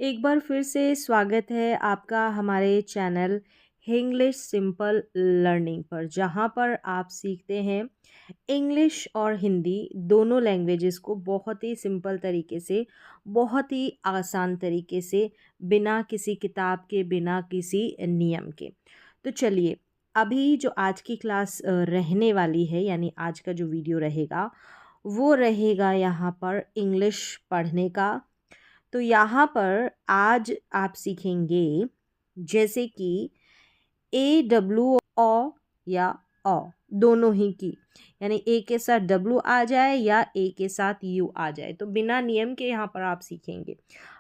एक बार फिर से स्वागत है आपका हमारे चैनल इंग्लिश सिंपल लर्निंग पर, जहाँ पर आप सीखते हैं इंग्लिश और हिंदी दोनों लैंग्वेजेस को बहुत ही सिंपल तरीके से, बहुत ही आसान तरीके से, बिना किसी किताब के, बिना किसी नियम के। तो चलिए, अभी जो आज की क्लास रहने वाली है, यानी आज का जो वीडियो रहेगा वो रहेगा यहाँ पर इंग्लिश पढ़ने का। तो यहाँ पर आज आप सीखेंगे जैसे कि ए डब्ल्यू ओ या ओ, दोनों ही की, यानी ए के साथ डब्ल्यू आ जाए या ए के साथ यू आ जाए, तो बिना नियम के यहाँ पर आप सीखेंगे।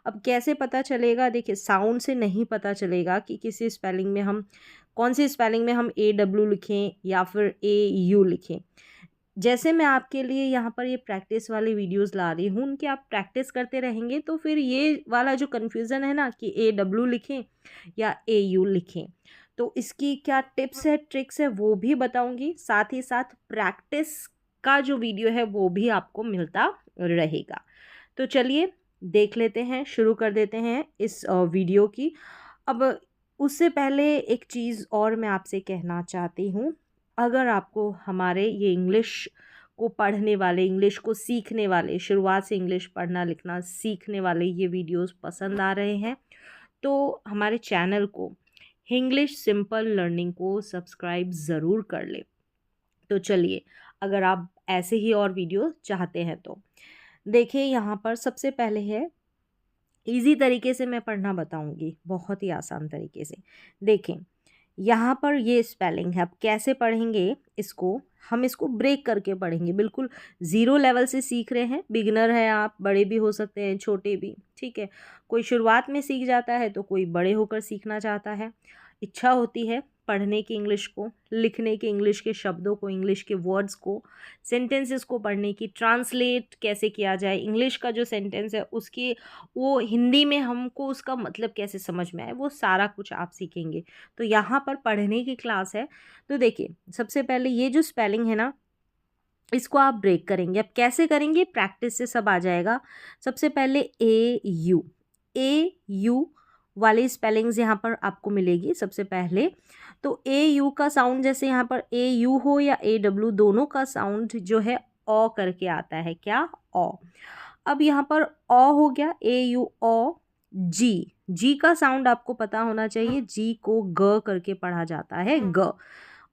अब कैसे पता चलेगा? देखिए, साउंड से नहीं पता चलेगा कि किसी स्पेलिंग में हम, कौन सी स्पेलिंग में हम ए डब्ल्यू लिखें या फिर ए यू लिखें। जैसे मैं आपके लिए यहाँ पर ये प्रैक्टिस वाली वीडियोस ला रही हूँ, उनकी आप प्रैक्टिस करते रहेंगे तो फिर ये वाला जो कन्फ्यूज़न है ना कि ए डब्ल्यू लिखें या ए यू लिखें, तो इसकी क्या टिप्स है, ट्रिक्स है, वो भी बताऊँगी। साथ ही साथ प्रैक्टिस का जो वीडियो है वो भी आपको मिलता रहेगा। तो चलिए देख लेते हैं, शुरू कर देते हैं इस वीडियो की। अब उससे पहले एक चीज़ और मैं आपसे कहना चाहती हूँ। अगर आपको हमारे ये इंग्लिश को पढ़ने वाले, इंग्लिश को सीखने वाले, शुरुआत से इंग्लिश पढ़ना लिखना सीखने वाले ये वीडियोस पसंद आ रहे हैं, तो हमारे चैनल को, इंग्लिश सिंपल लर्निंग को सब्सक्राइब ज़रूर कर लें। तो चलिए, अगर आप ऐसे ही और वीडियो चाहते हैं तो देखिए, यहाँ पर सबसे पहले है, ईज़ी तरीके से मैं पढ़ना बताऊँगी, बहुत ही आसान तरीके से। देखें, यहाँ पर ये स्पेलिंग है, अब कैसे पढ़ेंगे इसको, हम इसको ब्रेक करके पढ़ेंगे। बिल्कुल ज़ीरो लेवल से सीख रहे हैं, बिगिनर हैं आप, बड़े भी हो सकते हैं, छोटे भी, ठीक है। कोई शुरुआत में सीख जाता है तो कोई बड़े होकर सीखना चाहता है। इच्छा होती है पढ़ने की इंग्लिश को, लिखने की इंग्लिश के शब्दों को, इंग्लिश के वर्ड्स को, सेंटेंसेस को पढ़ने की, ट्रांसलेट कैसे किया जाए, इंग्लिश का जो सेंटेंस है उसकी वो हिंदी में हमको उसका मतलब कैसे समझ में आए, वो सारा कुछ आप सीखेंगे। तो यहाँ पर पढ़ने की क्लास है। तो देखिए, सबसे पहले ये जो स्पेलिंग है ना, इसको आप ब्रेक करेंगे। अब कैसे करेंगे? प्रैक्टिस से सब आ जाएगा। सबसे पहले ए यू वाली स्पेलिंग्स यहाँ पर आपको मिलेगी सबसे पहले। तो ए यू का साउंड, जैसे यहाँ पर ए यू हो या ए डब्ल्यू, दोनों का साउंड जो है ओ करके आता है। क्या? ओ। अब यहाँ पर ओ हो गया, ए यू ओ। जी का साउंड आपको पता होना चाहिए, जी को ग करके पढ़ा जाता है, ग।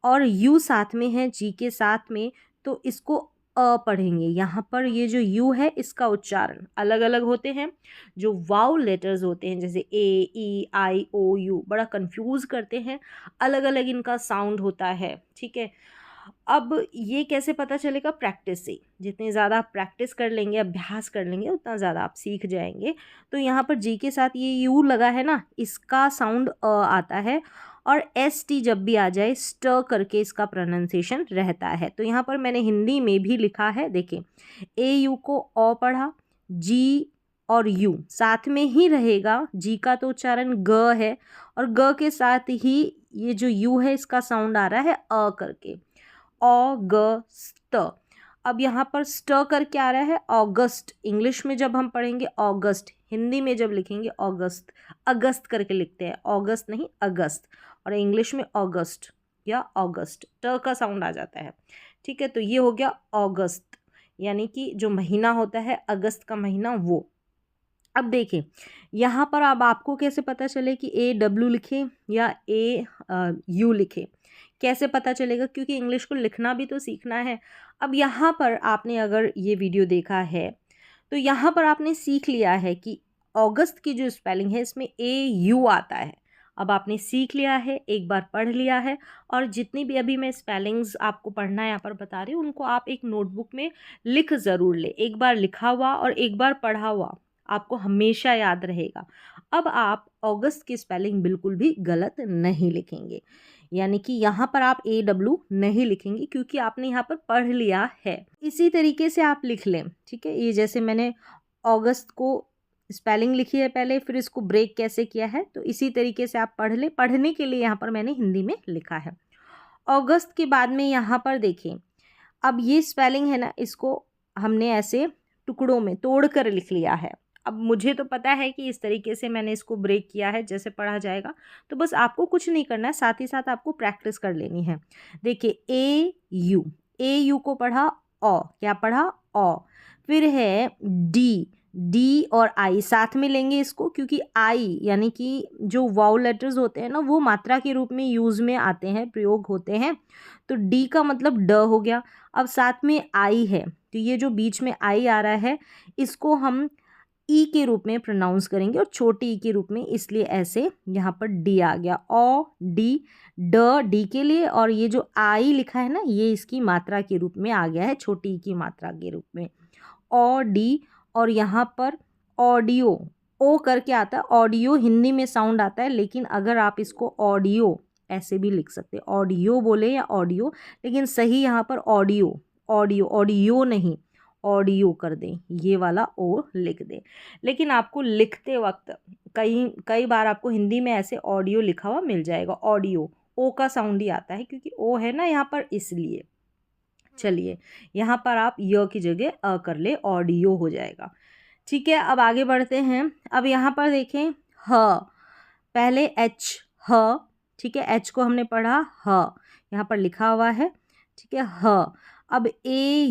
और यू साथ में है जी के साथ में, तो इसको पढ़ेंगे। यहाँ पर ये जो यू है इसका उच्चारण अलग अलग होते हैं। जो वाउ लेटर्स होते हैं जैसे ए ई आई ओ यू, बड़ा कंफ्यूज करते हैं, अलग अलग इनका साउंड होता है, ठीक है। अब ये कैसे पता चलेगा? प्रैक्टिस से। जितनी ज़्यादा आप प्रैक्टिस कर लेंगे, अभ्यास कर लेंगे, उतना ज़्यादा आप सीख जाएंगे। तो यहाँ पर जी के साथ ये यू लगा है ना, इसका साउंड आता है। और एस टी जब भी आ जाए, स्ट करके इसका प्रोनाउंसिएशन रहता है। तो यहाँ पर मैंने हिंदी में भी लिखा है, देखें, ए यू को ओ पढ़ा, जी और यू साथ में ही रहेगा। जी का तो उच्चारण ग है, और ग के साथ ही ये जो यू है इसका साउंड आ रहा है अ करके, ऑगस्ट। अब यहाँ पर स्ट करके आ रहा है अगस्त। इंग्लिश में जब हम पढ़ेंगे अगस्त, हिंदी में जब लिखेंगे अगस्त, अगस्त करके लिखते हैं, अगस्त नहीं अगस्त। और इंग्लिश में अगस्त या अगस्त, ट का साउंड आ जाता है, ठीक है। तो ये हो गया अगस्त, यानी कि जो महीना होता है अगस्त का महीना, वो। अब देखें, यहाँ पर अब आपको कैसे पता चले कि ए डब्ल्यू लिखें या ए यू लिखें? कैसे पता चलेगा? क्योंकि इंग्लिश को लिखना भी तो सीखना है। अब यहाँ पर आपने अगर ये वीडियो देखा है तो यहाँ पर आपने सीख लिया है कि अगस्त की जो स्पेलिंग है इसमें ए यू आता है। अब आपने सीख लिया है, एक बार पढ़ लिया है, और जितनी भी अभी मैं स्पेलिंग्स आपको पढ़ना यहाँ पर बता रही हूँ उनको आप एक नोटबुक में लिख ज़रूर ले। एक बार लिखा हुआ और एक बार पढ़ा हुआ आपको हमेशा याद रहेगा। अब आप अगस्त की स्पेलिंग बिल्कुल भी गलत नहीं लिखेंगे, यानी कि यहाँ पर आप ए डब्ल्यू नहीं लिखेंगे, क्योंकि आपने यहाँ पर पढ़ लिया है। इसी तरीके से आप लिख लें, ठीक है। ये जैसे मैंने अगस्त को स्पेलिंग लिखी है पहले, फिर इसको ब्रेक कैसे किया है, तो इसी तरीके से आप पढ़ लें। पढ़ने के लिए यहाँ पर मैंने हिंदी में लिखा है। अगस्त के बाद में यहाँ पर देखें, अब ये स्पेलिंग है ना, इसको हमने ऐसे टुकड़ों में तोड़ कर लिख लिया है। अब मुझे तो पता है कि इस तरीके से मैंने इसको ब्रेक किया है, जैसे पढ़ा जाएगा। तो बस आपको कुछ नहीं करना है, साथ ही साथ आपको प्रैक्टिस कर लेनी है। देखिए ए यू को पढ़ा ओ, क्या पढ़ा ओ। फिर है डी, डी और आई साथ में लेंगे इसको, क्योंकि आई यानी कि जो वाउल लेटर्स होते हैं ना वो मात्रा के रूप में यूज़ में आते हैं, प्रयोग होते हैं। तो डी का मतलब ड हो गया। अब साथ में आई है, तो ये जो बीच में आई आ रहा है इसको हम ई के रूप में प्रोनाउंस करेंगे, और छोटी ई के रूप में, इसलिए ऐसे यहाँ पर डी आ गया। ओ डी, ड डी के लिए, और ये जो आई लिखा है ना ये इसकी मात्रा के रूप में आ गया है, छोटी ई की मात्रा के रूप में ओ डी। और यहाँ पर ऑडियो, ओ करके आता है, ऑडियो हिंदी में साउंड आता है, लेकिन अगर आप इसको ऑडियो ऐसे भी लिख सकते हैं, ऑडियो बोले या ऑडियो, लेकिन सही यहाँ पर ऑडियो, ऑडियो ऑडियो नहीं, ऑडियो कर दें, ये वाला ओ लिख दें। लेकिन आपको लिखते वक्त कई कई बार आपको हिंदी में ऐसे ऑडियो लिखा हुआ मिल जाएगा, ऑडियो ओ का साउंड ही आता है क्योंकि ओ है ना यहाँ पर, इसलिए। चलिए यहाँ पर आप य की जगह अ कर ले, ऑडियो हो जाएगा। ठीक है, अब आगे बढ़ते हैं। अब यहाँ पर देखें ह, पहले एच, ह, ठीक है, एच को हमने पढ़ा ह, यहाँ पर लिखा हुआ है, ठीक है, ह। अब ए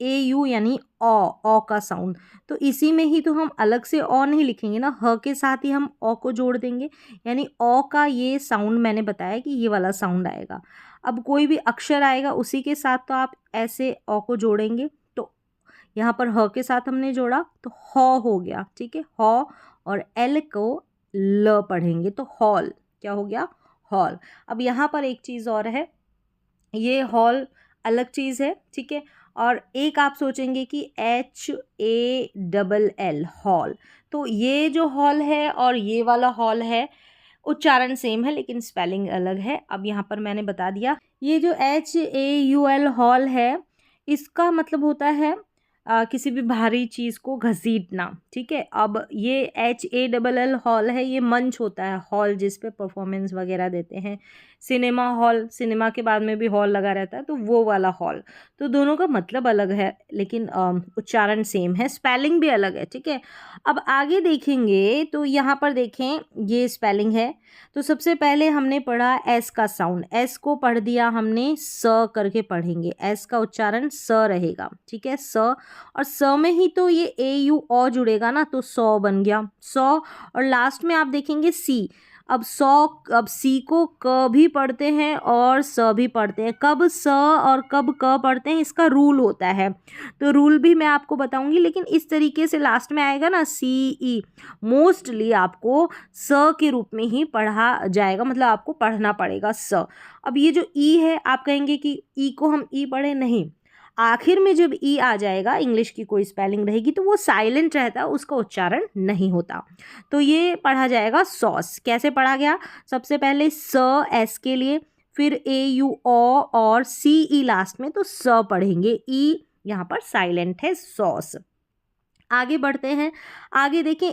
यू यानी ओ का साउंड, तो इसी में ही तो हम अलग से ओ नहीं लिखेंगे ना, ह के साथ ही हम ओ को जोड़ देंगे, यानी ओ का ये साउंड मैंने बताया कि ये वाला साउंड आएगा। अब कोई भी अक्षर आएगा उसी के साथ तो आप ऐसे ओ को जोड़ेंगे, तो यहाँ पर ह के साथ हमने जोड़ा तो हॉ हो गया, ठीक है, हॉ। और एल को ल पढ़ेंगे तो हॉल, क्या हो गया, हॉल। अब यहाँ पर एक चीज़ और है, ये हॉल अलग चीज़ है, ठीक है, और एक आप सोचेंगे कि HALL हॉल, तो ये जो हॉल है और ये वाला हॉल है, उच्चारण सेम है लेकिन स्पेलिंग अलग है। अब यहाँ पर मैंने बता दिया, ये जो HAUL हॉल है इसका मतलब होता है किसी भी भारी चीज़ को घसीटना, ठीक है। अब ये HALL हॉल है, ये मंच होता है, हॉल जिस पे परफॉर्मेंस वगैरह देते हैं, सिनेमा हॉल, सिनेमा के बाद में भी हॉल लगा रहता है, तो वो वाला हॉल। तो दोनों का मतलब अलग है लेकिन उच्चारण सेम है, स्पेलिंग भी अलग है, ठीक है। अब आगे देखेंगे तो यहाँ पर देखें ये स्पेलिंग है, तो सबसे पहले हमने पढ़ा एस का साउंड, एस को पढ़ दिया हमने, स करके पढ़ेंगे, एस का उच्चारण स रहेगा, ठीक है, स। और स में ही तो ये AU जुड़ेगा ना, तो सौ बन गया, सौ। और लास्ट में आप देखेंगे सी, अब सौ, अब सी को क भी पढ़ते हैं और स भी पढ़ते हैं, कब स और कब क पढ़ते हैं इसका रूल होता है, तो रूल भी मैं आपको बताऊंगी, लेकिन इस तरीके से लास्ट में आएगा ना CE, मोस्टली आपको स के रूप में ही पढ़ा जाएगा, मतलब आपको पढ़ना पड़ेगा स। अब ये जो ई है, आप कहेंगे कि ई को हम ई पढ़े, नहीं, आखिर में जब ई आ जाएगा, इंग्लिश की कोई स्पेलिंग रहेगी तो वो साइलेंट रहता है, उसका उच्चारण नहीं होता, तो ये पढ़ा जाएगा सॉस। कैसे पढ़ा गया, सबसे पहले स एस के लिए, फिर AU और CE लास्ट में, तो स पढ़ेंगे, ई यहाँ पर साइलेंट है, सॉस। आगे बढ़ते हैं, आगे देखें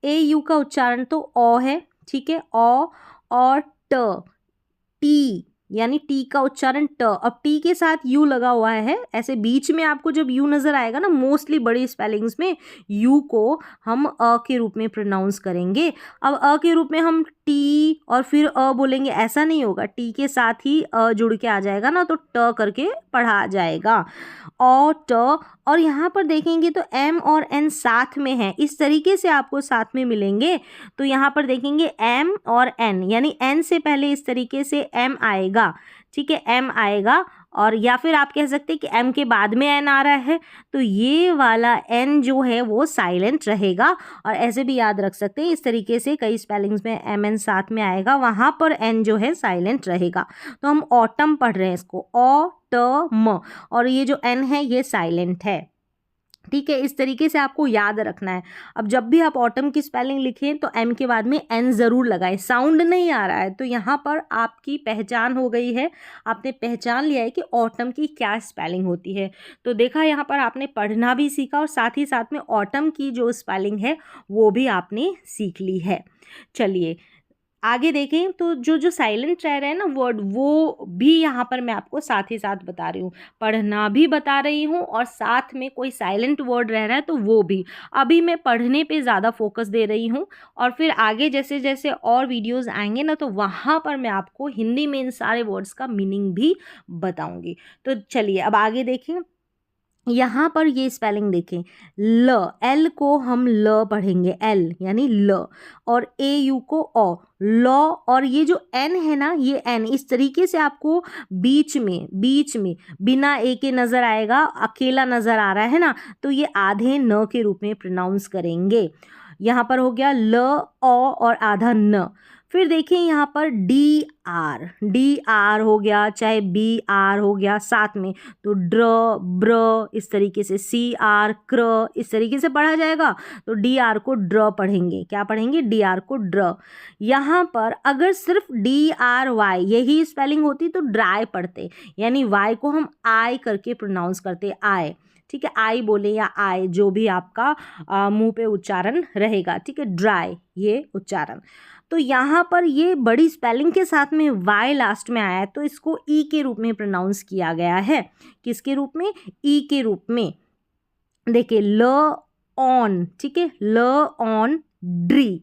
AU का उच्चारण तो ओ है, ठीक है, ओ और टी, यानी टी का उच्चारण ट। अब टी के साथ यू लगा हुआ है, ऐसे बीच में आपको जब यू नज़र आएगा ना, मोस्टली बड़ी स्पेलिंग्स में यू को हम अ के रूप में प्रोनाउंस करेंगे। अब अ के रूप में हम टी और फिर अ बोलेंगे, ऐसा नहीं होगा, टी के साथ ही अ जुड़ के आ जाएगा ना, तो ट करके पढ़ा जाएगा, ओ ट। और यहाँ पर देखेंगे तो एम और एन साथ में है, इस तरीके से आपको साथ में मिलेंगे, तो यहाँ पर देखेंगे एम और एन, यानी एन से पहले इस तरीके से एम आएगा, ठीक है, एम आएगा, और या फिर आप कह सकते हैं कि एम के बाद में एन आ रहा है, तो ये वाला एन जो है वो साइलेंट रहेगा। और ऐसे भी याद रख सकते हैं, इस तरीके से कई स्पेलिंग्स में एम एन साथ में आएगा, वहाँ पर एन जो है साइलेंट रहेगा। तो हम ऑटम पढ़ रहे हैं इसको, ओ ट म, और ये जो एन है ये साइलेंट है, ठीक है, इस तरीके से आपको याद रखना है। अब जब भी आप ऑटम की स्पेलिंग लिखें तो एम के बाद में एन ज़रूर लगाएं, साउंड नहीं आ रहा है तो यहाँ पर आपकी पहचान हो गई है, आपने पहचान लिया है कि ऑटम की क्या स्पेलिंग होती है। तो देखा, यहाँ पर आपने पढ़ना भी सीखा और साथ ही साथ में ऑटम की जो स्पेलिंग है वो भी आपने सीख ली है। चलिए आगे देखें तो जो जो साइलेंट रह रहे हैं ना वर्ड, वो भी यहाँ पर मैं आपको साथ ही साथ बता रही हूँ, पढ़ना भी बता रही हूँ और साथ में कोई साइलेंट वर्ड रह रहा है तो वो भी। अभी मैं पढ़ने पे ज़्यादा फोकस दे रही हूँ और फिर आगे जैसे जैसे और वीडियोस आएंगे ना तो वहाँ पर मैं आपको हिंदी में इन सारे वर्ड्स का मीनिंग भी बताऊँगी। तो चलिए अब आगे देखें, यहाँ पर ये स्पेलिंग देखें, ल, एल को हम ल पढ़ेंगे, एल यानी ल, और ए यू को ओ, लॉ, और ये जो एन है ना, ये एन इस तरीके से आपको बीच में बिना ए के नज़र आएगा, अकेला नज़र आ रहा है ना, तो ये आधे न के रूप में प्रोनाउंस करेंगे। यहाँ पर हो गया ल, ओ और आधा न। फिर देखिए यहाँ पर डी आर हो गया, चाहे बी आर हो गया साथ में, तो ड्र, ब्र, इस तरीके से सी आर, क्र, इस तरीके से पढ़ा जाएगा। तो डी आर को ड्र पढ़ेंगे, क्या पढ़ेंगे, डी आर को ड्र। यहाँ पर अगर सिर्फ डी आर वाई यही स्पेलिंग होती तो ड्राई पढ़ते, यानी वाई को हम आई करके प्रोनाउंस करते, आय, ठीक है, आई बोले या आय, जो भी आपका मुंह पे उच्चारण रहेगा, ठीक है, ड्राई ये उच्चारण। तो यहाँ पर ये बड़ी स्पेलिंग के साथ में वाई लास्ट में आया है तो इसको ई के रूप में प्रोनाउंस किया गया है। किसके रूप में, ई के रूप में। देखिए ल ऑन, ठीक है, ल ऑन ड्री,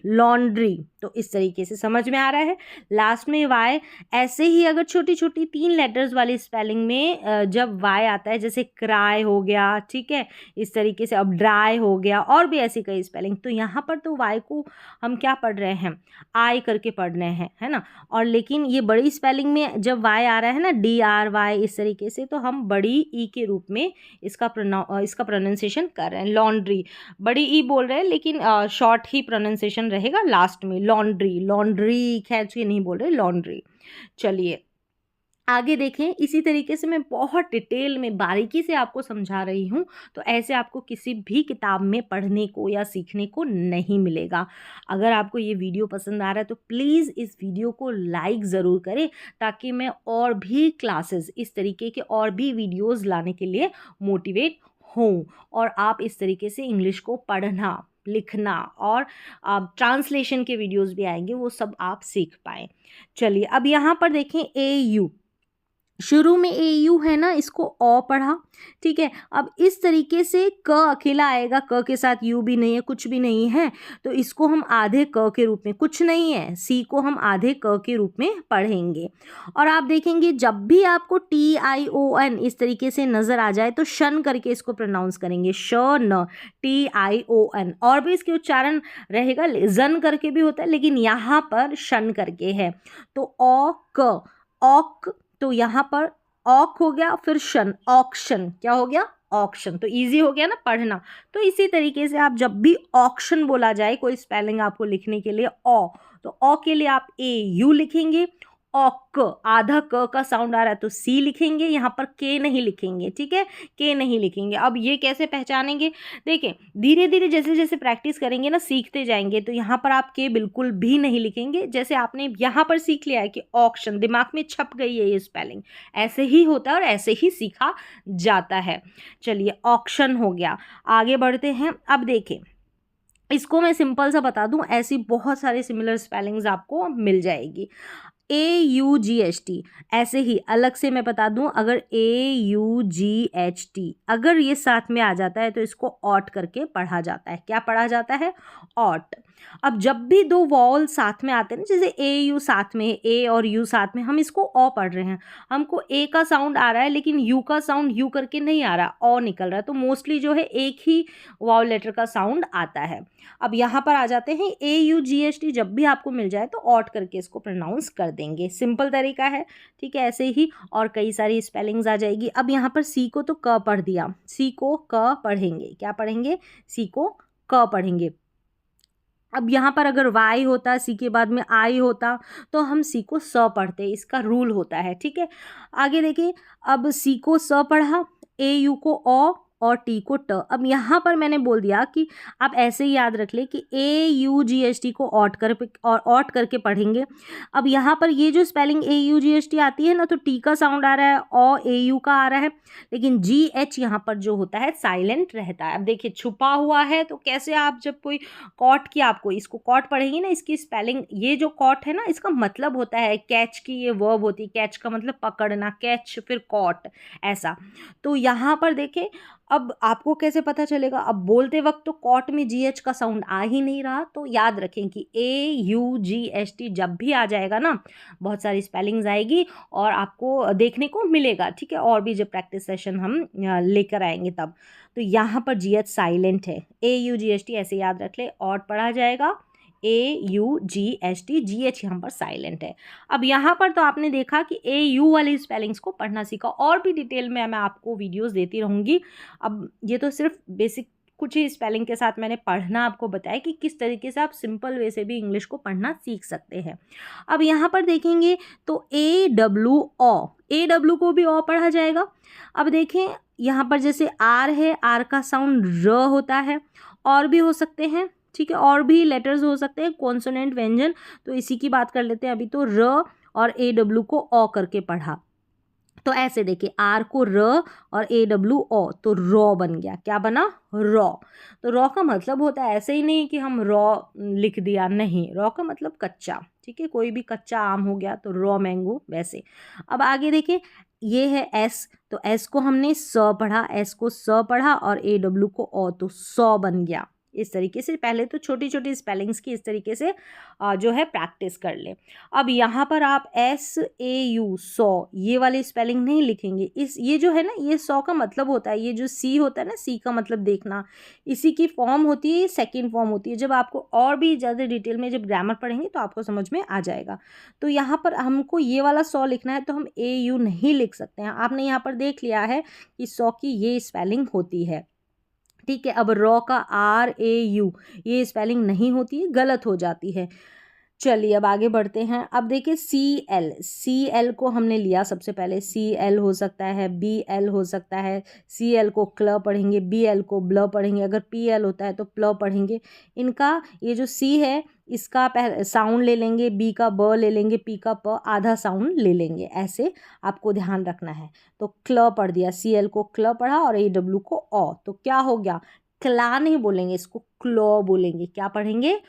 लॉन्ड्री, तो इस तरीके से समझ में आ रहा है। लास्ट में वाई, ऐसे ही अगर छोटी छोटी 3 लेटर्स वाली स्पेलिंग में जब वाई आता है, जैसे क्राई हो गया, ठीक है, इस तरीके से, अब ड्राई हो गया, और भी ऐसी कई स्पेलिंग, तो यहाँ पर तो वाई को हम क्या पढ़ रहे हैं, आई करके पढ़ रहे हैं, है ना। और लेकिन ये बड़ी स्पेलिंग में जब वाई आ रहा है ना, डी आर वाई इस तरीके से, तो हम बड़ी ई के रूप में इसका प्रोनाउंसिएशन कर रहे हैं, लॉन्ड्री, बड़ी ई बोल रहे हैं लेकिन शॉर्ट ही प्रोनाउंसिएशन रहेगा लास्ट में, लॉन्ड्री खींच के नहीं बोल रहे, लॉन्ड्री। चलिए आगे देखें, इसी तरीके से मैं बहुत डिटेल में बारीकी से आपको समझा रही हूँ, तो ऐसे आपको किसी भी किताब में पढ़ने को या सीखने को नहीं मिलेगा। अगर आपको ये वीडियो पसंद आ रहा है तो प्लीज़ इस वीडियो को लाइक ज़रूर करें, ताकि मैं और भी क्लासेस, इस तरीके के और भी वीडियोज़ लाने के लिए मोटिवेट हूँ, और आप इस तरीके से इंग्लिश को पढ़ना, लिखना, और ट्रांसलेशन के वीडियोज़ भी आएंगे, वो सब आप सीख पाएँ। चलिए अब यहाँ पर देखें, ए यू, शुरू में ए यू है ना, इसको ओ पढ़ा, ठीक है। अब इस तरीके से क अकेला आएगा, क के साथ यू भी नहीं है, कुछ भी नहीं है, तो इसको हम आधे क के रूप में, कुछ नहीं है, सी को हम आधे क के रूप में पढ़ेंगे। और आप देखेंगे जब भी आपको टी आई ओ एन इस तरीके से नज़र आ जाए तो शन करके इसको प्रोनाउंस करेंगे, श न, टी आई ओ एन। और भी इसके उच्चारण रहेगा, जन करके भी होता है, लेकिन यहाँ पर शन करके है, तो ओ क, ऑक, तो यहाँ पर ऑक हो गया, फिर शन, ऑक्शन, क्या हो गया, ऑक्शन, तो इजी हो गया ना पढ़ना। तो इसी तरीके से आप जब भी ऑक्शन बोला जाए, कोई स्पेलिंग आपको लिखने के लिए ओ, तो ओ के लिए आप ए यू लिखेंगे, ऑक, आधा क का साउंड आ रहा है तो सी लिखेंगे, यहाँ पर के नहीं लिखेंगे, ठीक है, के नहीं लिखेंगे। अब ये कैसे पहचानेंगे, देखें धीरे धीरे जैसे जैसे प्रैक्टिस करेंगे ना, सीखते जाएंगे, तो यहाँ पर आप के बिल्कुल भी नहीं लिखेंगे। जैसे आपने यहाँ पर सीख लिया है कि ऑक्शन, दिमाग में छप गई है ये स्पेलिंग, ऐसे ही होता है और ऐसे ही सीखा जाता है। चलिए ऑक्शन हो गया, आगे बढ़ते हैं। अब देखें, इसको मैं सिंपल सा बता दूं, ऐसी बहुत सारी सिमिलर स्पेलिंग्स आपको मिल जाएगी। AUGHT, ऐसे ही अलग से मैं बता दूं, अगर AUGHT अगर ये साथ में आ जाता है तो इसको ऑट करके पढ़ा जाता है, क्या पढ़ा जाता है, ऑट। अब जब भी 2 वॉवल साथ में आते हैं ना, जैसे ए यू साथ में, ए और यू साथ में, हम इसको ओ पढ़ रहे हैं, हमको ए का साउंड आ रहा है लेकिन यू का साउंड यू करके नहीं आ रहा, ओ निकल रहा है, तो मोस्टली जो है एक ही वॉवल लेटर का साउंड आता है। अब यहाँ पर आ जाते हैं, AUGHT जब भी आपको मिल जाए तो ऑट करके इसको प्रोनाउंस कर देंगे, सिंपल तरीका है, ठीक है। ऐसे ही और कई सारी स्पेलिंग्स आ जाएगी। अब यहाँ पर सी को तो क पढ़ दिया, सी को क पढ़ेंगे, क्या पढ़ेंगे, सी को क पढ़ेंगे। अब यहाँ पर अगर वाई होता, सी के बाद में आई होता, तो हम सी को स पढ़ते, इसका रूल होता है, ठीक है। आगे देखिए, अब सी को स पढ़ा, ए यू को ओ, और टी को ट। अब यहाँ पर मैंने बोल दिया कि आप ऐसे ही याद रख ले कि AUGHT को ऑट करके पढ़ेंगे। अब यहाँ पर ये जो स्पेलिंग AUGHT आती है ना, तो टी का साउंड आ रहा है और AU का आ रहा है, लेकिन GH यहाँ पर जो होता है साइलेंट रहता है। अब देखिए छुपा हुआ है, तो कैसे आप जब कोई कॉट की आपको इसको कॉट पढ़ेंगे ना, इसकी स्पेलिंग, ये जो कॉट है ना, इसका मतलब होता है कैच की, ये वर्ब होती है, कैच का मतलब पकड़ना, कैच फिर कॉट, ऐसा। तो यहाँ पर देखें, अब आपको कैसे पता चलेगा, अब बोलते वक्त तो कॉट में GH का साउंड आ ही नहीं रहा, तो याद रखें कि AUGHT जब भी आ जाएगा ना, बहुत सारी स्पेलिंग्स आएगी और आपको देखने को मिलेगा, ठीक है, और भी जब प्रैक्टिस सेशन हम लेकर आएंगे तब। तो यहाँ पर GH साइलेंट है, AUGHT ऐसे याद रख ले, और पढ़ा जाएगा AUGHT, GH यहाँ पर साइलेंट है। अब यहाँ पर तो आपने देखा कि AU वाली स्पेलिंग्स को पढ़ना सीखा, और भी डिटेल में मैं आपको वीडियोस देती रहूँगी। अब ये तो सिर्फ बेसिक कुछ ही स्पेलिंग के साथ मैंने पढ़ना आपको बताया कि किस तरीके से आप सिंपल वे से भी इंग्लिश को पढ़ना सीख सकते हैं। अब यहाँ पर देखेंगे तो AW को भी ओ पढ़ा जाएगा। अब देखें यहाँ पर जैसे आर है, आर का साउंड र होता है, और भी हो सकते हैं, ठीक है, और भी लेटर्स हो सकते हैं कॉन्सोनेंट व्यंजन, तो इसी की बात कर लेते हैं अभी। तो र और AW को ओ करके पढ़ा, तो ऐसे देखिए आर को र और AW ओ, तो रॉ बन गया। क्या बना? रॉ। तो रॉ का मतलब होता है, ऐसे ही नहीं कि हम रॉ लिख दिया, नहीं, रॉ का मतलब कच्चा, ठीक है, कोई भी कच्चा आम हो गया तो रॉ मैंगो, वैसे। अब आगे देखिए, ये है एस, तो एस को हमने स पढ़ा, एस को स पढ़ा और AW को ओ, तो सौ बन गया। इस तरीके से पहले तो छोटी छोटी स्पेलिंग्स की इस तरीके से जो है प्रैक्टिस कर ले। अब यहाँ पर आप SAU, सौ, ये वाली स्पेलिंग नहीं लिखेंगे। ये जो है ना, ये सौ का मतलब होता है, ये जो सी होता है ना, सी का मतलब देखना, इसी की फॉर्म होती है, सेकेंड फॉर्म होती है। जब आपको और भी ज़्यादा डिटेल में जब ग्रामर पढ़ेंगे तो आपको समझ में आ जाएगा। तो यहाँ पर हमको ये वाला सौ लिखना है, तो हम AU नहीं लिख सकते हैं। आपने यहाँ पर देख लिया है कि सौ की ये स्पेलिंग होती है, ठीक है। अब रॉ का RAU, ये स्पेलिंग नहीं होती है, गलत हो जाती है। चलिए अब आगे बढ़ते हैं। अब देखिए CL को हमने लिया सबसे पहले, CL हो सकता है, BL हो सकता है, CL को क्ल पढ़ेंगे, BL को ब्ल पढ़ेंगे, अगर PL होता है तो प्ल पढ़ेंगे। इनका ये जो C है, इसका पहले साउंड ले लेंगे, B का ब ले लेंगे, P का प, आधा साउंड ले लेंगे, ऐसे आपको ध्यान रखना है। तो क्ल पढ़ दिया, CL को क्ल पढ़ा और AW को ओ, तो क्या हो गया? क्ला नहीं बोलेंगे, इसको क्लॉ बोलेंगे। क्या पढ़ेंगे?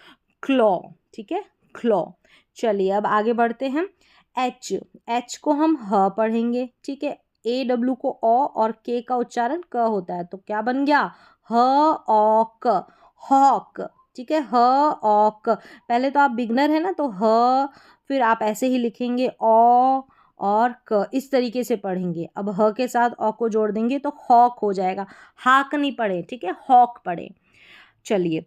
क्लॉ, ठीक है, क्लॉ। चलिए अब आगे बढ़ते हैं। H को हम ह पढ़ेंगे, ठीक है, AW को ओ और K का उच्चारण क होता है, तो क्या बन गया? ह ओ क, हॉक, ठीक है, ह ओ क। पहले तो आप बिगनर है ना, तो ह, फिर आप ऐसे ही लिखेंगे ओ और क, इस तरीके से पढ़ेंगे। अब ह के साथ ओ को जोड़ देंगे तो हॉक हो जाएगा, हाक नहीं पढ़े, ठीक है, हॉक पढ़े। चलिए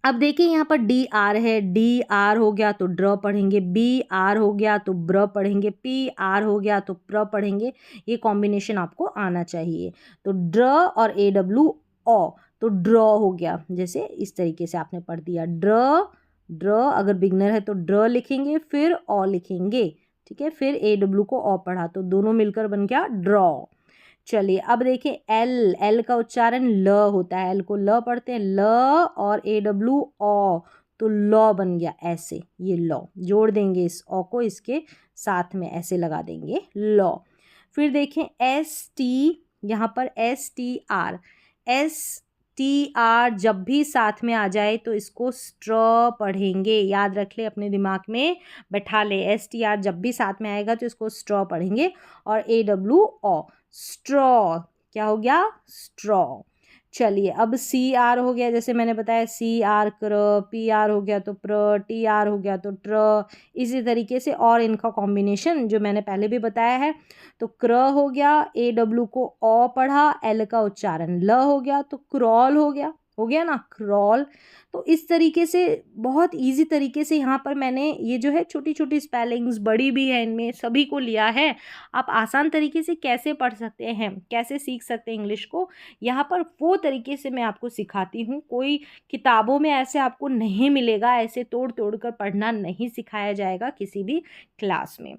अब देखिए यहाँ पर DR है, DR हो गया तो ड्र पढ़ेंगे, BR हो गया तो ब्र पढ़ेंगे, PR हो गया तो प्र पढ़ेंगे। ये कॉम्बिनेशन आपको आना चाहिए। तो ड्र और AW ओ, तो ड्रॉ हो गया, जैसे इस तरीके से आपने पढ़ दिया। ड्र, अगर बिगनर है तो ड्र लिखेंगे, फिर ओ लिखेंगे, ठीक है, फिर AW को ओ पढ़ा, तो दोनों मिलकर बन गया ड्रॉ। चलिए अब देखिए L का उच्चारण ल होता है, L को ल पढ़ते हैं, ल और AW ओ, तो लॉ बन गया, ऐसे, ये लॉ जोड़ देंगे, इस ओ को इसके साथ में ऐसे लगा देंगे, लॉ। फिर देखें ST, यहाँ पर STR जब भी साथ में आ जाए तो इसको स्ट्रॉ पढ़ेंगे। याद रख ले, अपने दिमाग में बैठा ले, STR जब भी साथ में आएगा तो इसको स्ट्रॉ पढ़ेंगे। और AW ओ, स्ट्रॉ, क्या हो गया? स्ट्रॉ। चलिए अब CR हो गया, जैसे मैंने बताया, CR क्र, PR हो गया तो प्र, TR हो गया तो ट्र, इसी तरीके से। और इनका कॉम्बिनेशन जो मैंने पहले भी बताया है, तो क्र हो गया, AW को ओ पढ़ा, L का उच्चारण ल हो गया, तो क्रॉल हो गया ना, क्रॉल। तो इस तरीके से बहुत इजी तरीके से यहाँ पर मैंने ये जो है छोटी छोटी स्पेलिंग्स, बड़ी भी है, इनमें सभी को लिया है। आप आसान तरीके से कैसे पढ़ सकते हैं, कैसे सीख सकते हैं इंग्लिश को, यहाँ पर वो तरीके से मैं आपको सिखाती हूँ। कोई किताबों में ऐसे आपको नहीं मिलेगा, ऐसे तोड़ तोड़ कर पढ़ना नहीं सिखाया जाएगा किसी भी क्लास में।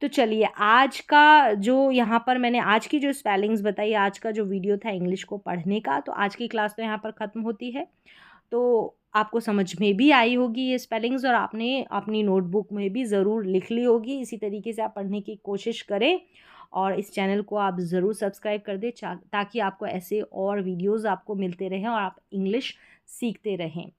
तो चलिए आज का जो यहाँ पर मैंने आज की जो स्पेलिंग्स बताई, आज का जो वीडियो था इंग्लिश को पढ़ने का, तो आज की क्लास तो यहाँ पर ख़त्म होती है। तो आपको समझ में भी आई होगी ये स्पेलिंग्स और आपने अपनी नोटबुक में भी ज़रूर लिख ली होगी। इसी तरीके से आप पढ़ने की कोशिश करें और इस चैनल को आप ज़रूर सब्सक्राइब कर दें ताकि आपको ऐसे और वीडियोज़ आपको मिलते रहें और आप इंग्लिश सीखते रहें।